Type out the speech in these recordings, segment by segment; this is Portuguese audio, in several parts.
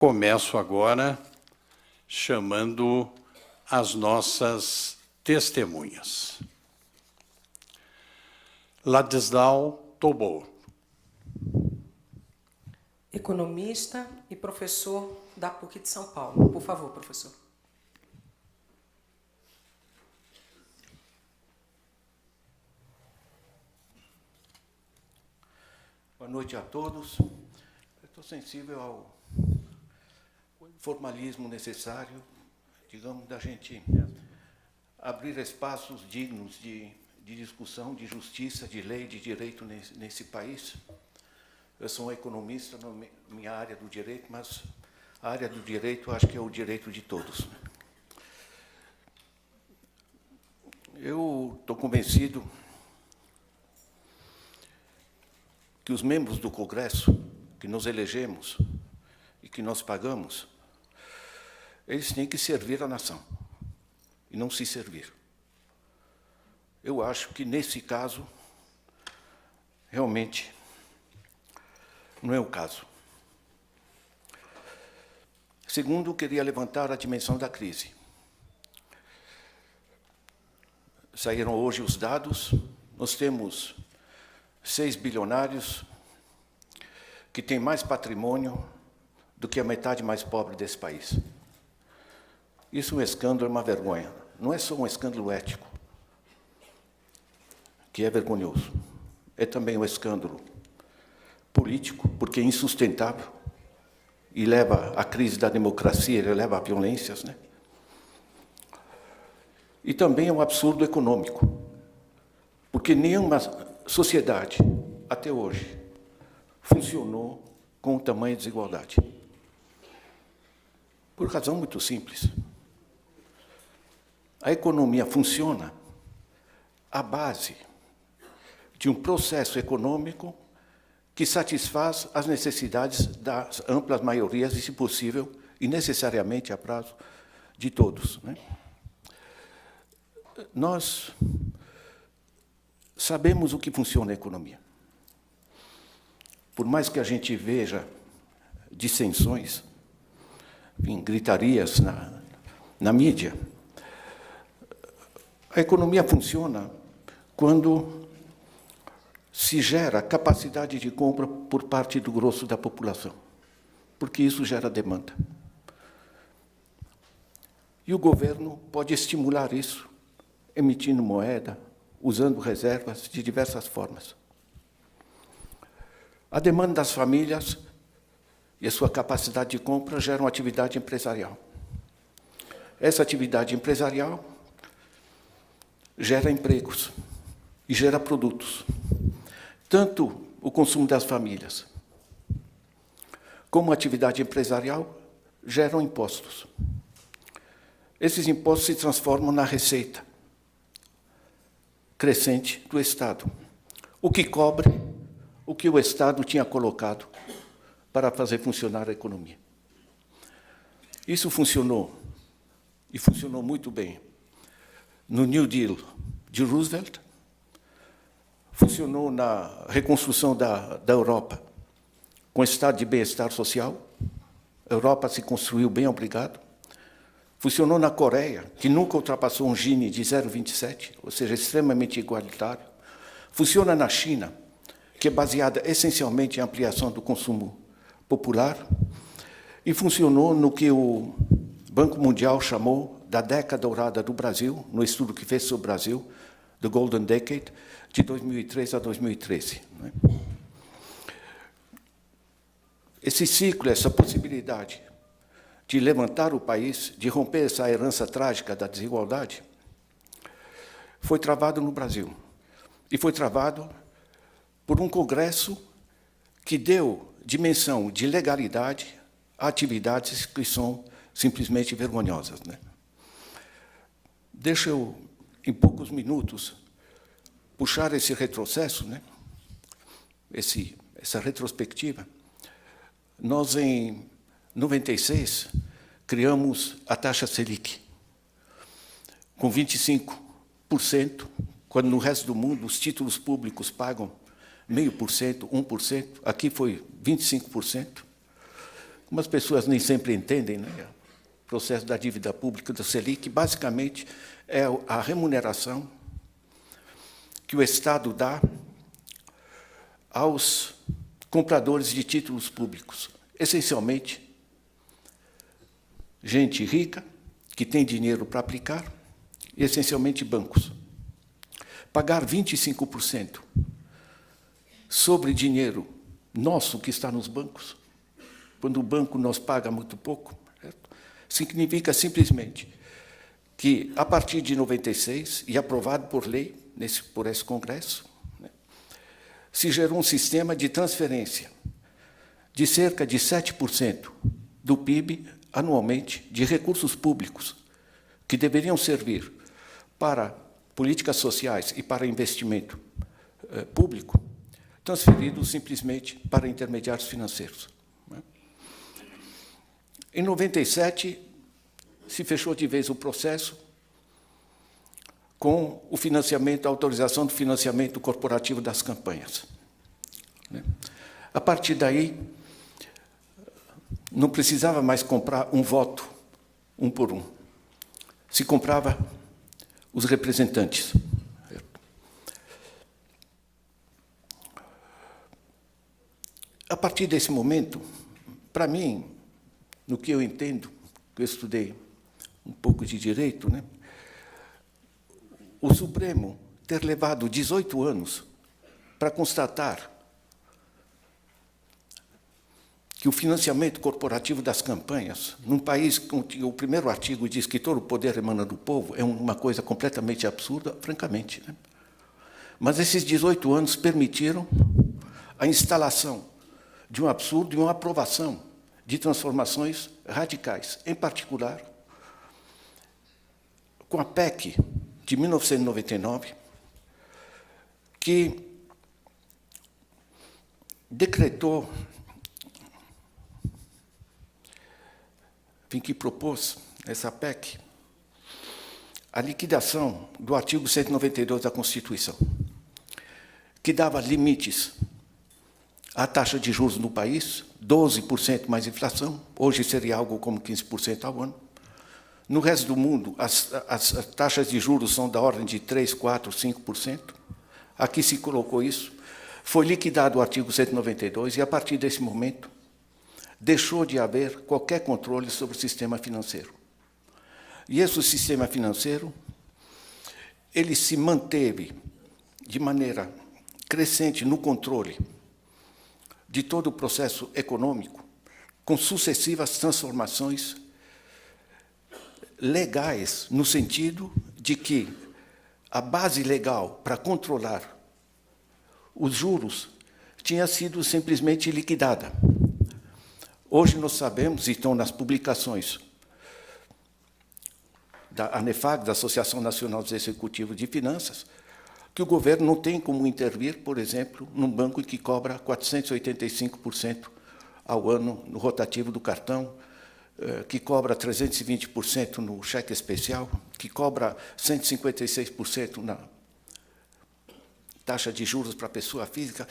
Começo agora chamando as nossas testemunhas. Ladislau Tobor. Economista e professor da PUC de São Paulo. Por favor, professor. Boa noite a todos. Eu estou sensível ao formalismo necessário, digamos, da gente abrir espaços dignos de discussão, de justiça, de lei, de direito nesse país. Eu sou um economista na minha área do direito, mas a área do direito acho que é o direito de todos. Eu estou convencido que os membros do Congresso, que nos elegemos e que nós pagamos, eles têm que servir a nação e não se servir. Eu acho que, nesse caso, realmente não é o caso. Segundo, queria levantar a dimensão da crise. Saíram hoje os dados, nós temos 6 bilionários que têm mais patrimônio do que a metade mais pobre desse país. Isso é um escândalo, é uma vergonha. Não é só um escândalo ético, que é vergonhoso. É também um escândalo político, porque é insustentável e leva à crise da democracia, ele leva a violências, né? E também é um absurdo econômico, porque nenhuma sociedade, até hoje, funcionou com tamanha desigualdade. Por razão muito simples. A economia funciona à base de um processo econômico que satisfaz as necessidades das amplas maiorias e, se possível, e necessariamente a prazo de todos, né? Nós sabemos o que funciona a economia. Por mais que a gente veja dissensões, enfim, gritarias na mídia, a economia funciona quando se gera capacidade de compra por parte do grosso da população, porque isso gera demanda. E o governo pode estimular isso, emitindo moeda, usando reservas de diversas formas. A demanda das famílias e a sua capacidade de compra geram atividade empresarial. Essa atividade empresarial gera empregos e gera produtos. Tanto o consumo das famílias como a atividade empresarial geram impostos. Esses impostos se transformam na receita crescente do Estado, o que cobre o que o Estado tinha colocado para fazer funcionar a economia. Isso funcionou, e funcionou muito bem, no New Deal de Roosevelt, funcionou na reconstrução da Europa, com o estado de bem-estar social. A Europa se construiu bem, obrigado. Funcionou na Coreia, que nunca ultrapassou um Gini de 0,27, ou seja, extremamente igualitário. Funciona na China, que é baseada essencialmente em ampliação do consumo popular. E funcionou no que o Banco Mundial chamou da década dourada do Brasil, no estudo que fez sobre o Brasil, do Golden Decade, de 2003 a 2013. Esse ciclo, essa possibilidade de levantar o país, de romper essa herança trágica da desigualdade, foi travado no Brasil. E foi travado por um Congresso que deu dimensão de legalidade a atividades que são simplesmente vergonhosas, né? Deixa eu, em poucos minutos, puxar esse retrocesso, né? Essa retrospectiva. Nós, em 96, criamos a taxa Selic, com 25%, quando no resto do mundo os títulos públicos pagam 0,5%, 1%, aqui foi 25%. como as pessoas nem sempre entendem, né? O processo da dívida pública da Selic, basicamente, é a remuneração que o Estado dá aos compradores de títulos públicos, essencialmente gente rica, que tem dinheiro para aplicar, e essencialmente bancos. Pagar 25% sobre dinheiro nosso que está nos bancos, quando o banco nos paga muito pouco, certo? Significa simplesmente que, a partir de 96, e aprovado por lei por esse Congresso, né, se gerou um sistema de transferência de cerca de 7% do PIB anualmente de recursos públicos que deveriam servir para políticas sociais e para investimento público, transferidos simplesmente para intermediários financeiros. Em 97, se fechou de vez o processo com o financiamento, a autorização do financiamento corporativo das campanhas. A partir daí, não precisava mais comprar um voto, um por um. Se comprava os representantes. A partir desse momento, para mim, no que eu entendo, que eu estudei um pouco de direito, né, o Supremo ter levado 18 anos para constatar que o financiamento corporativo das campanhas, num país que o primeiro artigo diz que todo o poder emana do povo, é uma coisa completamente absurda, francamente, né? Mas esses 18 anos permitiram a instalação de um absurdo e uma aprovação de transformações radicais, em particular com a PEC de 1999, que decretou, que propôs essa PEC a liquidação do artigo 192 da Constituição, que dava limites à taxa de juros no país, 12% mais inflação, hoje seria algo como 15% ao ano. No resto do mundo, as taxas de juros são da ordem de 3%, 4%, 5%. Aqui se colocou isso. Foi liquidado o artigo 192 e, a partir desse momento, deixou de haver qualquer controle sobre o sistema financeiro. E esse sistema financeiro, ele se manteve de maneira crescente no controle de todo o processo econômico, com sucessivas transformações legais, no sentido de que a base legal para controlar os juros tinha sido simplesmente liquidada. Hoje nós sabemos, e estão nas publicações da ANEFAG, da Associação Nacional dos Executivos de Finanças, que o governo não tem como intervir, por exemplo, num banco que cobra 485% ao ano no rotativo do cartão, que cobra 320% no cheque especial, que cobra 156% na taxa de juros para a pessoa física.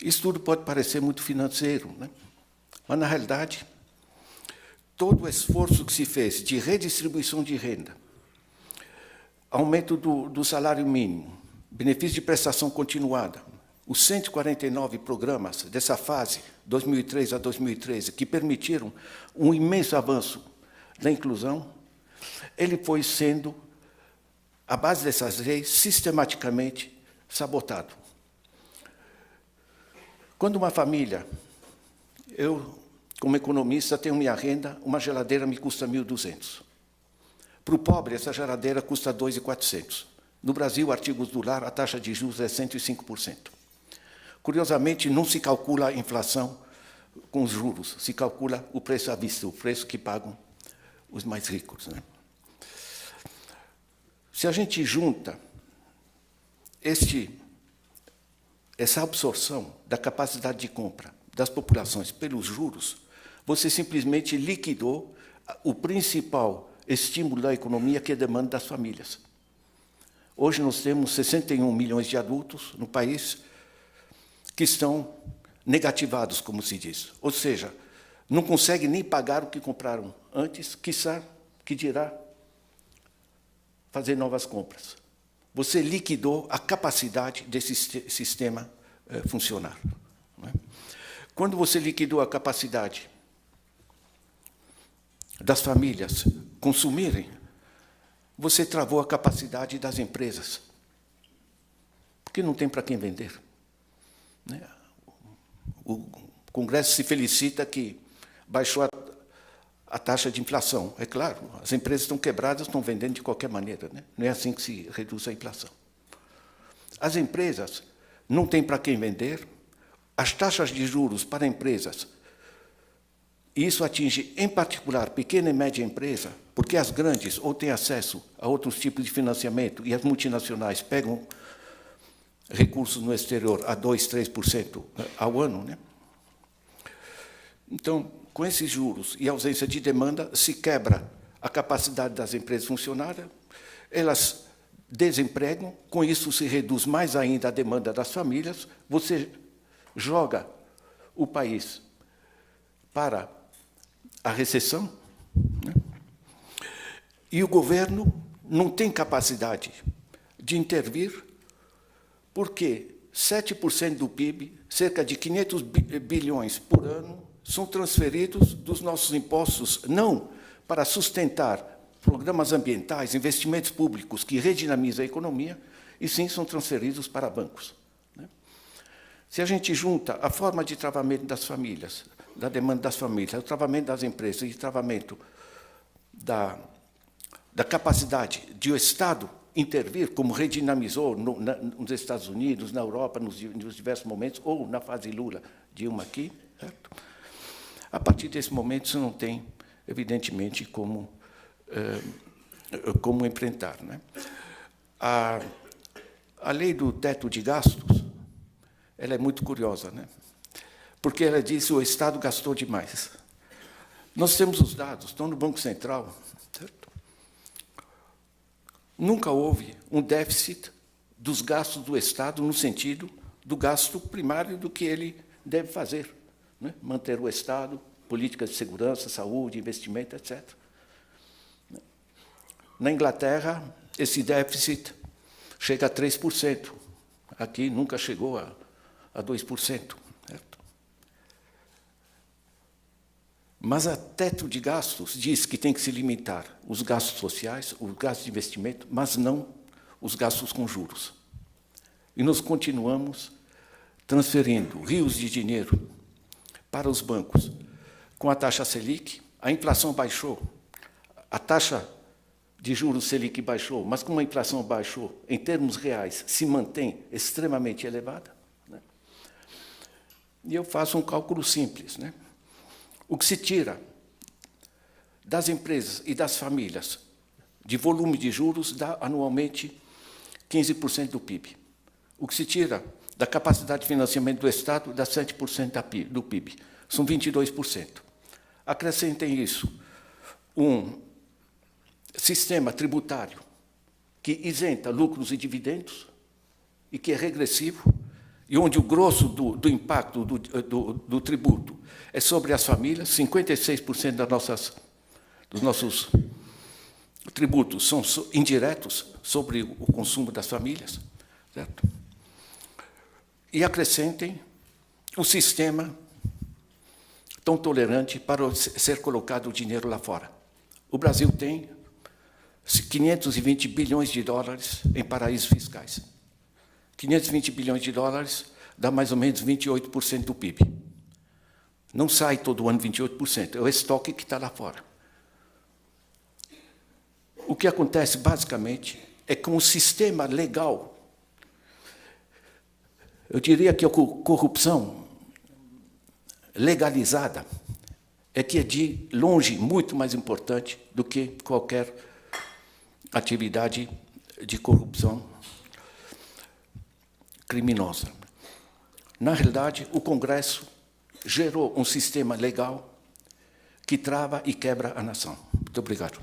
Isso tudo pode parecer muito financeiro, né? Mas, na realidade, todo o esforço que se fez de redistribuição de renda, aumento do salário mínimo, benefício de prestação continuada, os 149 programas dessa fase, 2003 a 2013, que permitiram um imenso avanço da inclusão, ele foi sendo, à base dessas leis, sistematicamente sabotado. Quando uma família, eu, como economista, tenho minha renda, uma geladeira me custa 1.200. Para o pobre, essa geladeira custa 2.400. No Brasil, artigos do lar, a taxa de juros é 105%. Curiosamente, não se calcula a inflação com os juros, se calcula o preço à vista, o preço que pagam os mais ricos, né? Se a gente junta essa absorção da capacidade de compra das populações pelos juros, você simplesmente liquidou o principal estímulo da economia, que é a demanda das famílias. Hoje nós temos 61 milhões de adultos no país que estão negativados, como se diz. Ou seja, não conseguem nem pagar o que compraram antes, quiçá, que dirá fazer novas compras. Você liquidou a capacidade desse sistema funcionar. Não é? Quando você liquidou a capacidade das famílias consumirem, você travou a capacidade das empresas, porque não tem para quem vender. Né? O Congresso se felicita que baixou a taxa de inflação. É claro, as empresas estão quebradas, estão vendendo de qualquer maneira. Né? Não é assim que se reduz a inflação. As empresas não têm para quem vender, as taxas de juros para empresas, e isso atinge, em particular, pequena e média empresa, porque as grandes ou têm acesso a outros tipos de financiamento e as multinacionais pegam recursos no exterior a 2%, 3% ao ano. Né? Então, com esses juros e ausência de demanda, se quebra a capacidade das empresas funcionarem, elas desempregam, com isso se reduz mais ainda a demanda das famílias, você joga o país para a recessão, né? E o governo não tem capacidade de intervir, porque 7% do PIB, cerca de 500 bilhões por ano, são transferidos dos nossos impostos, não para sustentar programas ambientais, investimentos públicos que redinamizam a economia, e sim são transferidos para bancos. Né? Se a gente junta a forma de travamento das famílias, da demanda das famílias, o travamento das empresas e o travamento da capacidade de o Estado intervir, como redinamizou nos Estados Unidos, na Europa, nos diversos momentos, ou na fase Lula, Dilma aqui, certo? A partir desse momento, isso não tem, evidentemente, como enfrentar. Né? A lei do teto de gastos, ela é muito curiosa, né? Porque ela diz que o Estado gastou demais. Nós temos os dados, estão no Banco Central, certo? Nunca houve um déficit dos gastos do Estado no sentido do gasto primário do que ele deve fazer. Né? Manter o Estado, políticas de segurança, saúde, investimento, etc. Na Inglaterra, esse déficit chega a 3%. Aqui nunca chegou a 2%. Certo? Mas a teto de gastos diz que tem que se limitar os gastos sociais, os gastos de investimento, mas não os gastos com juros. E nós continuamos transferindo rios de dinheiro para os bancos. Com a taxa Selic, a inflação baixou, a taxa de juros Selic baixou, mas como a inflação baixou, em termos reais, se mantém extremamente elevada. Né? E eu faço um cálculo simples. Né? O que se tira das empresas e das famílias de volume de juros dá anualmente 15% do PIB. O que se tira da capacidade de financiamento do Estado dá 7% do PIB. São 22%. Acrescentem isso um sistema tributário que isenta lucros e dividendos e que é regressivo, e onde o grosso do impacto do tributo é sobre as famílias. 56% dos nossos tributos são indiretos sobre o consumo das famílias. Certo? E acrescentem o sistema tão tolerante para ser colocado o dinheiro lá fora. O Brasil tem 520 bilhões de dólares em paraísos fiscais. 520 bilhões de dólares dá mais ou menos 28% do PIB. Não sai todo ano 28%, é o estoque que está lá fora. O que acontece, basicamente, é que um sistema legal, eu diria que a corrupção legalizada é que é de longe muito mais importante do que qualquer atividade de corrupção criminosa. Na realidade, o Congresso gerou um sistema legal que trava e quebra a nação. Muito obrigado.